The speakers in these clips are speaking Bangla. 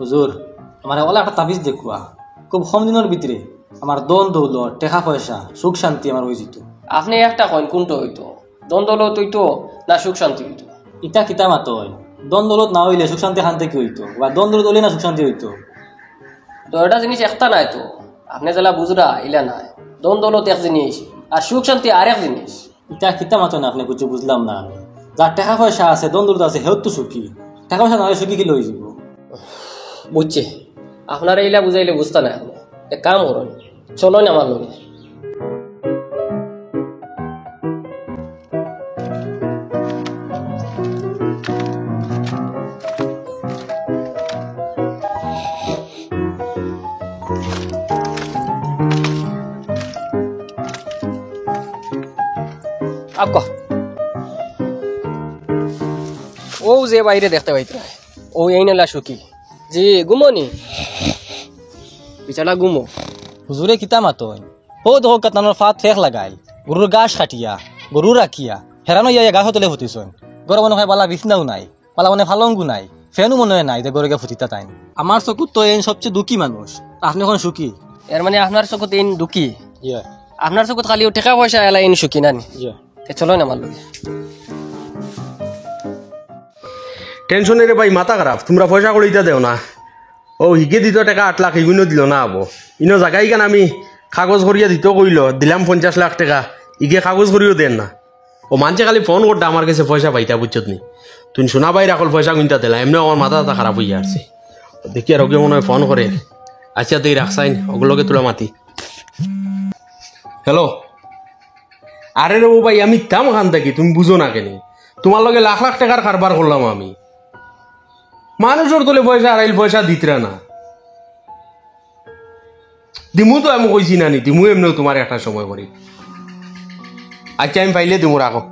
হুজুর আমার ওলা একটা তাবিজ দেখুয়া খুব কম দিনের ভিতরে আমার দন দৌলত টেকা পয়সা সুখ শান্তি আমার হয়ে যেত। আপনি একটা কইন কোনটা হইতো, দ্বন্দ্বলত হইতো না সুখ শান্তি হইতো? ইটা কিতা মাতো হয়, দন দৌলত না হইলে সুখ শান্তি খান থেকে হইতো, বা দন দৌলত হইলে না সুখ শান্তি হইতো। তো এটা জিনিস একটা নাই তো, আপনি যেলা বুঝরা ইলা নাই। দ্বন্দ্বলত এক জিনিস আর সুখ শান্তি আর এক জিনিস। ইটা কিতা মাতো না আপনি কিছু বুঝলাম না আমি। যার টাকা পয়সা আছে দন দৌলত আছে হেউ তো সুখী, টাকা পয়সা না হলে সুখী কি লই যাব? বুঝছি, আপনারা ইলা বুঝাইলে বুঝতে নাই। আপনি এক কাম করুন, চলো না আমার লগে। আপকা ও যে বাইরে দেখতে পাইতে ও এই নেলা সুখী জি গুমনি বিছানা গুমো। হুজুরে কিতা মাতো হয়, ও দেখো কাতানোর ফাত ফেক লাগাই, গরুর গাছ খাটিয়া গরু রাখিয়া হেরানো ইয়া গাছ হতলে ফুটিছন। গরু মনে হয় বালা বিছনাও নাই, বালা মনে ফালঙ্গু নাই, ফ্যানও মনে হয় নাই যে গরুকে ফুটিতা তাই। আমার চকুত তো এই সবচেয়ে দুঃখী মানুষ, আপনি এখন সুখী। এর মানে আপনার চকুত ইন দুঃখী, ইয়া আপনার চকুত খালি টাকা পয়সা এলা ইন সুখী নানি। ইয়া চলো না আমার লগে। টেনশনে রে ভাই মাথা খারাপ, তোমরা পয়সা করে ইটা দেও না। ও হিগে দিত টাকা 8 লাখ ইগুনো দিল না আবো ইনো জায়গায় কেন আমি কাগজ করিয়া দিত কইল দিলাম 50 লাখ টাকা, ইগে কাগজ করিও দেন না। ও মানছে খালি ফোন করতে আমার কাছে পয়সা পাইতা বুঝছত নি, তুমি শোনা বাইরে এখন পয়সা কিনতে দিলা, এমনি আমার মাথা খারাপ হইয়া আসছে। দেখি আর ওকে মনে হয় ফোন করে, আচ্ছা তুই রাখসাইন ওগুলোকে তোলা মাতি। হ্যালো, আরে রে ও ভাই আমি দাম খান থাকি, তুমি বুঝো না কেন? তোমার লগে লাখ লাখ টাকার কারবার করলাম আমি, মানুষের তোলে পয়সা আড়াইল পয়সা দিতরা না। দিমু তো আমি কইছি না নি, দিমু এমনিও তোমার একটা সময় করি। আচ্ছা আমি পাইলে দিমু, রাখো।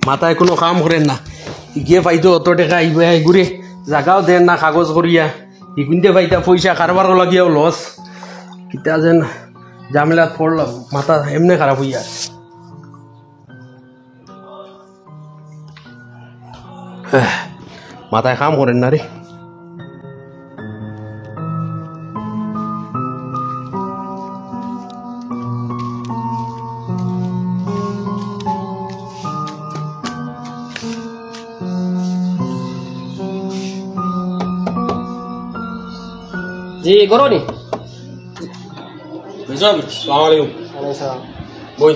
মাথায় কোনো কাম করেন না, গিয়ে পাইতো অত টাকা ঘুরে জাগাও দেন না কাগজ করিয়া, ইগুনতে পাইতা পয়সা কারবার লাগিয়াও লস, কিতা যেন জামেলাত পড়লাম, মাথা এমনি খারাপ হইয়া। মাথায় কাম করেন না রে। জি গরনি বই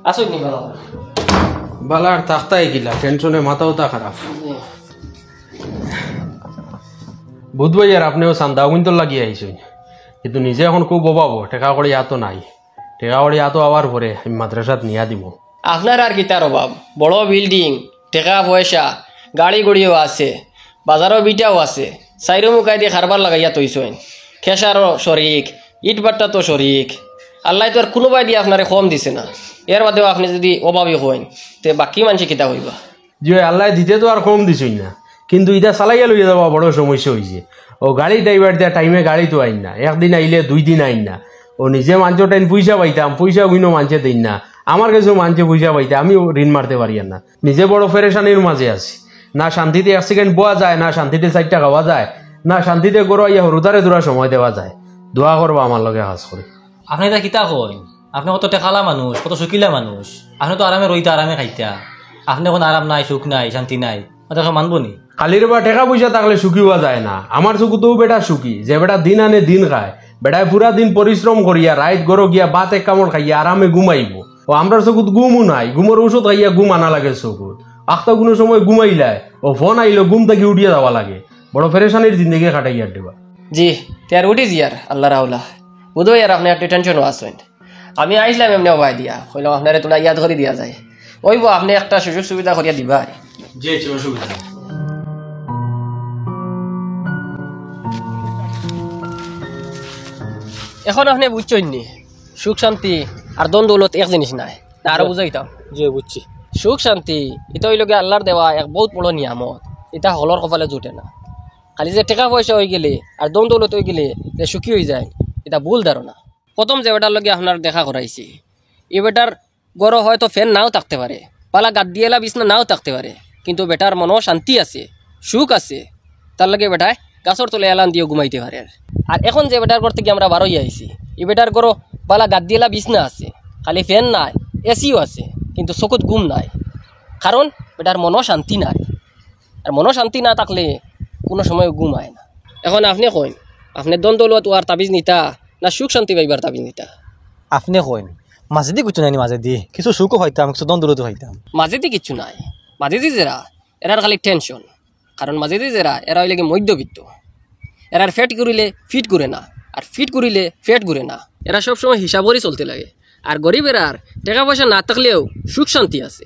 আসুন নি ভালো। বালার তাক্তাই গিলা, টেনশনে মাথাও তা খারাপ। বুধবাই আর আপনিও চান্দা কিন্তু লাগিয়ে আইসুন, কিন্তু নিজে এখন খুব অভাব, টেকা করি এত নাই, টেকা করি এত আবার পরে আমি মাদ্রাসাত নিয়া দিব। আপনার আর কিতার অভাব, বড় বিল্ডিং, টাকা পয়সা, গাড়ি গড়িও আছে, বাজারও বিটাও আছে, চাইরো মুখাই দিয়ে খারবার লাগাইয়া তৈছেন, খেসারও শরিক, ইট বাট্টা তো শরিক। আল্লাহ তো আর কোনোবাই দিয়ে আপনারে কম দিছে না, এর বাদেও আপনি যদি অভাবী হন তে বাকি মানুষ কিতা হইবা? যে আল্লাহ দিতে তো আর কম দিছই না, কিন্তু এটা চালাইয়া লইয়া যাওয়া বড় সমস্যা হয়েছে। ও গাড়ি ড্রাইভার দেওয়া টাইমে গাড়ি তো আইন না, একদিন আইলে 2 দিন আইন না। ও নিজে মাঞ্চর টাইম পয়সা পাইতাম, পয়সা গুইনো মানছে দিন না, আমার কাছেও মানছে পয়সা পাইতে, আমি ঋণ মারতে পারি না। নিজে বড় ফেরেশানির মাঝে আছি, না শান্তিতে 1 সেকেন্ড বোয়া যায়, না শান্তিতে 4 টাকা খাওয়া যায়, না শান্তিতে গরু আইয়া হরুদারে দূরা সময় দেওয়া যায়। দোয়া করবো আমার লগে হাজ করে। আপনি এটা কিতা কইন? আপনি কত টেকালা মানুষ, কত সুখিলা মানুষ, আপনি তো আরামে রইতা আরামে খাইতা, আপনি এখন আরাম নাই, সুখ নাই, শান্তি নাই, ওটা মানব নি? কালির বা টাকা পয়সা থাকলে সুখী হওয়া যায় না। আমার চকুতেও বেটা সুখী, যে বেটা দিন আনে দিন খায়, বেটায় পুরা দিন পরিশ্রম করিয়া রাইত গরো গিয়া বাত 1 কামড় খাইয়া আরামে ঘুমাইব। ও আমরা চকুত ঘুমও নাই, ঘুমের ঔষধ খাইয়া ঘুম আনা লাগে চকুত, আখতা কোনো সময় ঘুমাইলায় ও ফোন আইলো ঘুম থেকে উঠিয়া যাওয়া লাগে, বড় ফেরেশানির জিন্দগি কাটাইয়া দেবা। জি তার উঠি জিয়ার আল্লাহ রাহুল্লাহ বুধবাই আর আপনি একটা টেনশনও আসেন। আমি আইসলাম এমনি অবাই দিয়া হইলাম আপনারে তোলা ইয়াদ করে দিয়া যায়, ওইব আপনি একটা সুযোগ সুবিধা করিয়া দিবা। যে অসুবিধা এখন আপনি বুঝছেন নি সুখ শান্তি আর দ্বন্দ্বলত এক জিনিস নাই, না আরো বুঝাইতাম? জি বুঝছি। সুখ শান্তি এটা হইল আল্লাহর দেওয়া এক বহুত বড় নিয়ামত, এটা হলর কপালে জুটে না। খালি যে টাকা পয়সা হয়ে গেলে আর দ্বন্দ্বলত হয়ে গেলে যে সুখী হয়ে যায়, এটা ভুল ধারণা। প্রথম যে বেটার লগে আপনার দেখা করাইছি, এই বেটার গড় হয়তো ফ্যান নাও থাকতে পারে, পালা গাদ দিয়েলা বিছনা নাও থাকতে পারে, কিন্তু বেটার মনও শান্তি আছে, সুখ আছে। তার লাগে বেটায় গাছর তলে এলান দিয়ে ঘুমাইতে পারে। আর এখন যে বেটার ঘর থেকে আমরা বারোই আইছি, এই বেটার ঘরও বালা গাদ্দিয়েলা বিছনা আছে, খালি ফ্যান নাই, এসিও আছে, কিন্তু চকুত ঘুম নাই। কারণ বেটার মনও শান্তি নাই। আর মনও শান্তি না থাকলে কোনো সময় ঘুম হয় না। এখন আপনি কইন, আপনি দ্বন্দ্বলত আর তাবিজ নিতা না সুখ শান্তি পাইবার তাবিজ নিতা? আপনি কইন মাঝে দিয়ে কিছু নাই, মাঝে দিয়ে কিছু সুখও হইতাম, কিছু দ্বন্দ্বতো হইতাম। মাঝেদি কিচ্ছু নাই। মাঝেদি যারা এরার খালি টেনশন। কারণ মাঝেদি যারা এরা হইলে কি মধ্যবিত্ত, এরার ফ্যাট করিলে ফিট করে না, আর ফিট করিলে ফ্যাট ঘুরে না। এরা সবসময় হিসাবরই চলতে লাগে। আর গরিবের আর টাকা পয়সা না থাকলেও সুখ শান্তি আছে।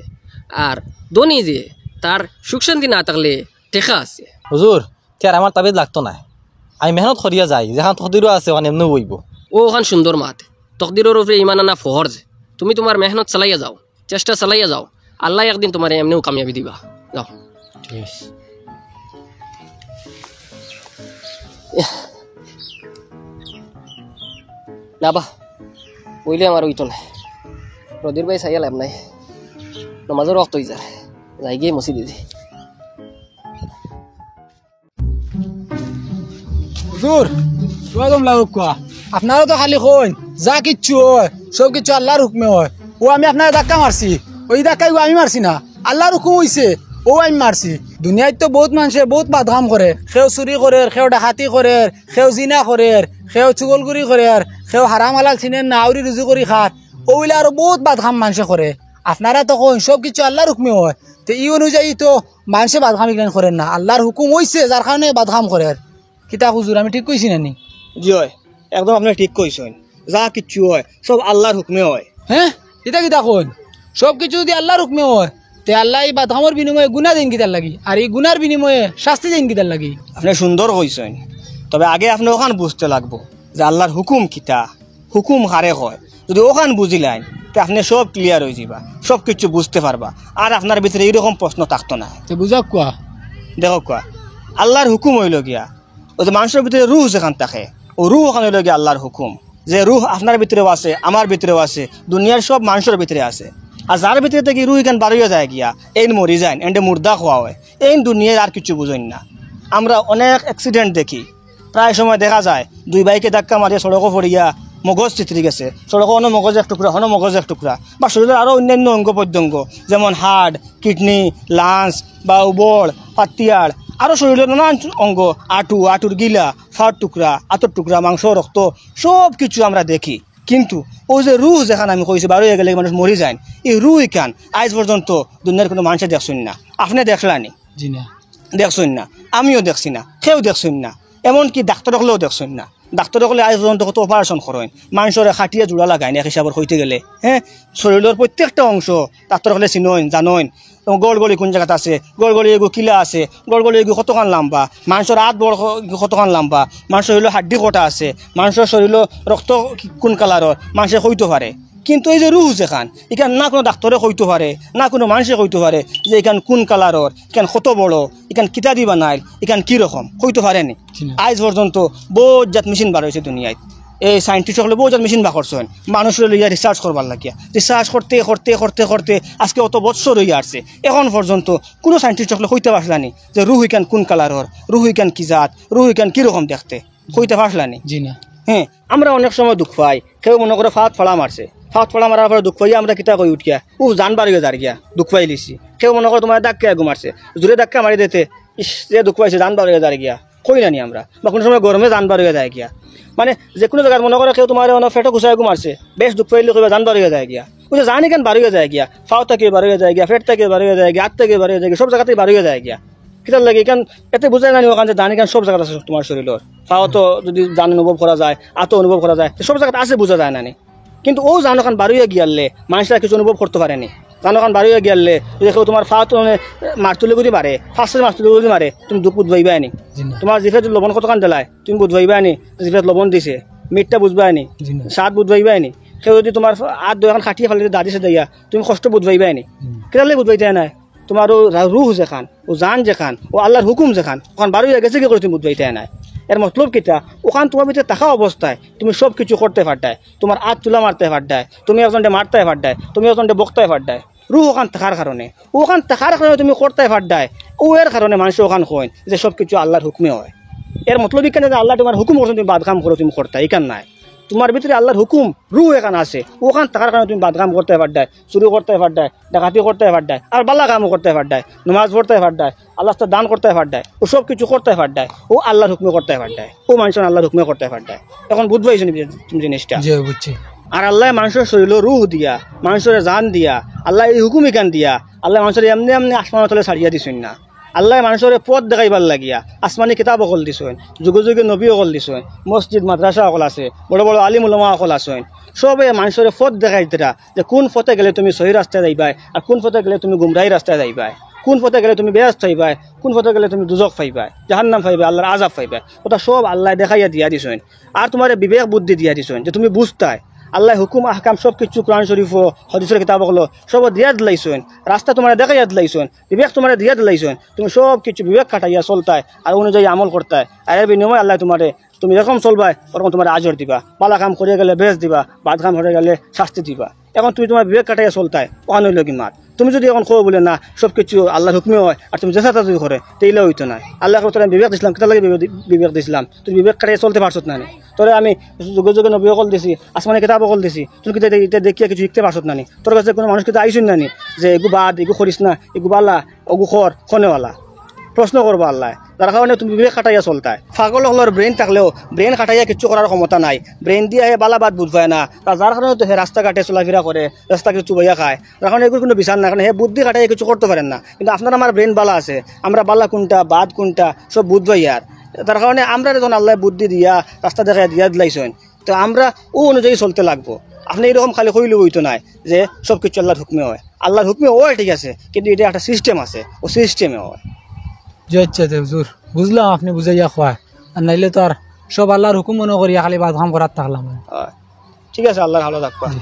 আর ধনী যে তার সুখ শান্তি না থাকলে টেকা আছে। হুজুর তার আমার তাবিজ লাগতো না, আমি মেহনত করিয়া যাই, যেখান তকদিরও আছে ওখানে এমনি বইব। ও ওখান সুন্দর মাত, তকদিরের উপরে ইমান আনা ফহরজ। তুমি তোমার মেহনত চালাইয়া যাও, চেষ্টা চালাইয়া যাও, আল্লাহ একদিন তোমার এমনিও কামিয়াবি দিবা। যাও। ঠিক আছে। না বা বইলে আমার ওইতো নাই, রদির ভাই চাইয়া লাভ নাই, নমাজের রক্ত হয়ে যায়, যাই গিয়ে মসি দিদি। হুজুর ওয়াদম লাগুক কোয়া, আপনারও তো খালি কইন যা কিচ্ছু হয় সব কিছু আল্লাহর হুকমে হয়। ও আমি আপনার ধাক্কা মারছি, ওই ধাক্কাই আমি মারছি না, আল্লাহর হুকুম হইছে, ও আমি মারছি। দুনিয়ায় তো বহুত মানুষে বহুত বাদকাম করে, সেও চুরি করে, সেও ডাকাতি করে, সেও জিনা করে, সেও চুগলগুড়ি করে, সেও হারাম হালাল চিনেন না আউরি রুজু কৰি খাত, ওইলে আরো বহুত বাদকাম মানুষে করে। আপনারা তো কইন সব কিছু আল্লাহর হুকমে হয়, তো ই অনুযায়ী তো মানুষে বাদকাম ইগলান করেন না, আল্লাহর হুকুম হইছে যার কারণে বাদকাম করে। কিতা হুজুর আমি ঠিক কইছি নানি? জি হয়, একদম আপনি ঠিক কইছেন। যা কিচ্ছু হয় সব আল্লাহর হুকমে হয়। হ্যাঁ কিতা কিতা কইন সব কিছু যদি আল্লাহর হুকমে হয়, তে আল্লাহ এই বাদকামর বিনিময়ে গুনাহ দেন কিতার লাগি, আর এই গুনার বিনিময়ে শাস্তি দেন কিতার লাগি? আপনি সুন্দর কইছেন, তবে আগে আপনি ওখান বুঝতে লাগবো যে আল্লাহর হুকুম কিতা, হুকুম হারে হয়। যদি ওখান বুঝিলেন তো আপনি সব ক্লিয়ার হয়ে যাবা, সব কিছু বুঝতে পারবা, আর আপনার ভিতরে এইরকম প্রশ্ন থাকতো না। তে বুঝাক কোয়া। দেখো কোয়া, আল্লাহর হুকুম হইল গিয়া ওই যে মানুষের ভিতরে রুহ যেখান থাকে, ও রুহ ওখানে হইল গিয়া আল্লাহর হুকুম। যে রুহ আপনার ভিতরেও আছে, আমার ভিতরেও আছে, দুনিয়ার সব মানুষের ভিতরে আছে। আর যার ভিতরে থেকে রুহ এখান বাড়িয়ে যায় গিয়া এই মরি যায়, এন্ডে মুর্দা খোয়া হয়, এই দুনিয়ায় আর কিছু বুঝেন না। আমরা অনেক অ্যাক্সিডেন্ট দেখি, প্রায় সময় দেখা যায় দুই বাইকে ধাক্কা মারিয়ে সড়কও পড়িয়া মগজ চিত্রি গেছে, সড়কও অন্য মগজ এক টুকরা, অন্য মগজ এক টুকরা, বা শরীরের আরও অন্যান্য অঙ্গ প্রত্যঙ্গ যেমন হার্ট, কিডনি, লাংস বা উবর, পাতিয়াড়, আরও শরীরের নানান অঙ্গ, আঁটুর গিলা, ফার টুকরা, আতর টুকরা, মাংস, রক্ত, সব কিছু আমরা দেখি। কিন্তু ওই যে রুহ যেখানে আমি কইছি বারো গেলে মানুষ মরি যায়, এই রুহ এখান আজ পর্যন্ত দুনিয়ার কোনো মানুষে দেখছেন না। আপনি দেখলানি? জি না। দেখছেন না, আমিও দেখছি না, কেউ দেখছেন না, এমনকি ডাক্তার হলেও দেখছেন না। ডাক্তার হলে আজ পর্যন্ত কত অপারেশন করেন, মানুষের খাটিয়ে জোড়া লাগায় না এক হিসাবের হইতে গেলে। হ্যাঁ, শরীরের প্রত্যেকটা অংশ ডাক্তার হলে চিনইন, জানইন গড়গড়ি কোন জায়গাতে আছে, গড়গড়ি এগু কিলা আছে, গড়গড়ি এগু কতখান লম্বা, মানুষের হাত বড় কতখান লম্বা, মানুষের হইলো হাড্ডি কটা আছে, মানুষের শরীর রক্ত কোন কালারর মানুষে কইতে পারে। কিন্তু এই যে রুহ যেখান এখান না কোনো ডাক্তারে কইতে পারে, না কোনো মানুষে কইতে পারে যে এখান কোন কালারর, এখান কত বড়, এখান কিতা দি বানাইল, এখান কীরকম কইতে পারেনি। আজ পর্যন্ত বহুত জাত মেশিন বার হয়েছে দুনিয়ায়, এই সাইন্টিস্ট সকলে বহুত জাত মেশিন বার করছেন মানুষের লইয়া রিসার্চ করবার লাগিয়া। রিসার্চ করতে করতে করতে করতে আজকে অত বৎসর হইয়া আসছে, এখন পর্যন্ত কোনো সাইন্টিস্ট সকলে কইতে পারলানি যে রুহ এখান কোন কালারর, রুহ এখান কি জাত, রুহ এখান কীরকম দেখতে, কইতে পারলানি। জি না। হ্যাঁ, আমরা অনেক সময় দুঃখ পাই, কেউ মনে করে ফাঁত ফাড়া মারছে, ফাঁত ফাড়া মারার পরে দুঃখ পাইয়া আমরা কিতা কই উঠিয়া জান বাড়িয়ে দাঁড় গিয়া দুঃখ পাই লিছি। কেউ মনে করে তোমার ধাক্কা আগু মারছে, জোরে ধাক্কা মারি দিতে ইস যে দুঃখ পাইছে জান বাড়িয়ে দাঁড় গিয়া, কই নানি আমরা। বা কোনো সময় গরমে জান বাড়িয়ে যায় গিয়া, মানে যে কোনো জায়গায় মনে করে কেউ তোমার ফেটো ঘুষাই আগু মারছে, বেশ দুঃখ পাইলে কইবা জান বাড়িয়ে যায় গিয়া, ওই যে জান এখান বাড়িয়ে যায় গিয়া, ফাও থেকে বাড়িয়ে যায় গিয়া, ফেট থেকে বাড়িয়ে যায় গিয়া, হাত থেকে বাড়িয়ে যায় গিয়া, সব জায়গাতেই বাড়িয়ে যায় গিয়া। কিতার লাগে এখান এতে বোঝায় নানি ওখান যে জান এখান সব জায়গাতে আছে তোমার শরীরের, ফাও তো যদি জান অনুভব করা যায়, আতো অনুভব করা যায়, সব জায়গাতে আছে বোঝা যায় নানি। কিন্তু ও জান ওখান বাড়িয়ে গিয়ালে মানুষরা কিছু অনুভব করতে পারেনি। জান ওখান বাড়িয়ে গিয়ালে দেখো তোমার ফা তো মাছ তুলে করে মারে, ফার্স্টের মাছ তুলে করে মারে, তুমি দুঃখ বুঝবাইবা নি। তোমার জিভে লবণ কতখান দিলাই তুমি বুঝবাইবা নি, জিভে লবণ দিছে, মিটটা বুঝবা নি, স্বাদ বুঝবাইবা নি। কেউ যদি তোমার হাত দু এখন খাটিয়ে ফেলে দাঁড়িয়েছে দিয়া তুমি কষ্ট বুঝবাইবা নি, কেটালে বুঝবাইতে নাই। তোমার ও রুহ যেখান, ও জান যেখান, ও আল্লাহর হুকুম যেখান, ওখান বাড়িয়ে গেছে কি করে তুমি বুঝবাইতে নাই। এর মতলব কিতা, ওখান তোমার ভিতরে থাকা অবস্থায় তুমি সব কিছু করতে পারতায়, তোমার হাত তুলা মারতে পারতায়, তুমি একজনটা মারতে পারতায়, তুমি একজনটা বকতে পারতায়, রুহ ওখান থাকার কারণে ওখান থাকার কারণে তুমি করতে পারডায় ও এর কারণে মানুষ ওখান কইন যে সব কিছু আল্লাহর হুকমে হয়। এর মতলব কেন যে আল্লাহ তোমার হুকুম করছেন তুমি বাদ কাম করো তুমি করতে এখান নাই তোমার ভিতরে আল্লাহর হুকুম রুহ এখানে আছে ওখান থাকার কারণে তুমি বাদ কাম করতে পারডায় চুরি করতে পারডায় ডাকাতি করতে পারডায় আর বাল্লা কামও করতে পারডায় নমাজ পড়তে পারডায় আল্লাহ দান করতে পারডায় ও সব কিছু করতে পারডায় ও আল্লাহর হুকমে করতে পারডায় ও মানুষের আল্লাহর হুকমে করতে পারডায় এখন বুঝবাইছো তুমি জিনিসটা জি বুঝছি। আর আল্লাহ মানুষের শরীর রুহ দিয়া মানুষের জান দিয়া আল্লাহ এই হুকুম এখান দিয়া আল্লাহ মানুষের এমনি এমনি আসমান তলে ছাড়িয়া দিছেন না। আল্লাহ মানুষের পথ দেখাইবার লাগিয়া আসমানি কিতাব অকল দিছেন, যুগে যুগে নবী অকল দিছেন, মসজিদ মাদ্রাসা অকল আছে, বড় বড় আলিম উলামা অকল আছেন, সবে মানুষের পথ দেখাইতেরা যে কোন পথে গেলে তুমি সহি রাস্তায় যাইবাই আর কোন পথে গেলে তুমি গুমরাহি রাস্তায় যাইবাই, কোন পথে গেলে তুমি বেয়াস্ত হইবাই, কোন পথে গেলে তুমি দুজক পাইবাই, জাহান্নাম পাইবাই, আল্লাহর আযাব পাইবাই, ওটা সব আল্লাহ দেখাইয়া দিয়া দিছেন। আর তোমার বিবেক বুদ্ধি দিয়া দিছেন যে তুমি বুঝতাই আল্লাহ হুকুম আহকাম সব কিছু কোরআন শরীফ হাদিসের কিতাব হলো সব দিয়া দিলাইছেন, রাস্তা তোমার দেখাইয়া দিলাইছেন, বিবেক তোমার দিয়া দিলাইছেন, তুমি সব কিছু বিবেক খাটাইয়া চলতায় আর অনুযায়ী আমল করতায়। আর এর বিনিময় আল্লাহ তোমারে তুমি যখন চলবাই ওরকম তোমার আজর দিবা, পালা কাম করিয়া গেলে বেশ দিবা, বাদ কাম হয়ে গেলে শাস্তি দিবা। এখন তুমি তোমার বিবেক কাটাইয়া চলতায় ওখান হইল কি মাত। তুমি যদি এখন কো বলে না সব কিছু আল্লাহর হুকমে হয় আর তুমি যেসা যদি করে তেইলে হইতো না। আল্লাহ তোরা বিবেক দিছিলাম, কেটা লাগে বিবেক দিছিলাম, তুমি বিবেক কাটাইয়া চলতে পারছত না। তোরে আমি যুগে যুগে নবী অকল দিছি, আসমানি কিতাব অকল দিছি, তুমি কিন্তু এটা দেখিয়া কিছু শিখতে পারছত না। তোর কাছে কোনো মানুষ কিন্তু আইসুন না যে এগু বাদ এগু করিস না, এগু বালা অগু খর খনেওয়ালা প্রশ্ন করবো আল্লাহ। তার কারণে তুমি বিবেক খাটাইয়া চলতায়। পাগল হলোর ব্রেন থাকলেও ব্রেন খাটাইয়া কিছু করার ক্ষমতা নাই, ব্রেন দিয়ে বালা বাদ বুঝবায় না, যার কারণে তো হে রাস্তাঘাটে চলাফেরা করে, রাস্তা কিছু চুবাইয়া খায়, তার কারণে এগুলো কোনো বিচার না, কারণ হে বুদ্ধি খাটাইয়া কিছু করতে পারেন না। কিন্তু আপনার আমার ব্রেন বালা আছে, আমরা বালা কোনটা বাদ কোনটা সব বুঝবাই। আর তার কারণে আমরা যখন আল্লাহ বুদ্ধি দিয়া রাস্তা দেখা দিয়া দিলাইছেন তো আমরা ও অনুযায়ী চলতে লাগবো। আপনি এরকম খালি কইলে হইতো নাই যে সব কিছু আল্লাহর হুকমে হয়। আল্লাহর হুকমে হয় ঠিক আছে, কিন্তু এটা একটা সিস্টেম আছে, ও সিস্টেমে হয়। জি আচ্ছা হুজুর বুঝলাম, আপনি বুঝাইয়া খোয়া, আর নাইলে তো আর সব আল্লাহর হুকুম মনে করিয়া খালি বাদ কাম করার থাকলাম। ঠিক আছে, আল্লাহ ভালো থাকবা। জি,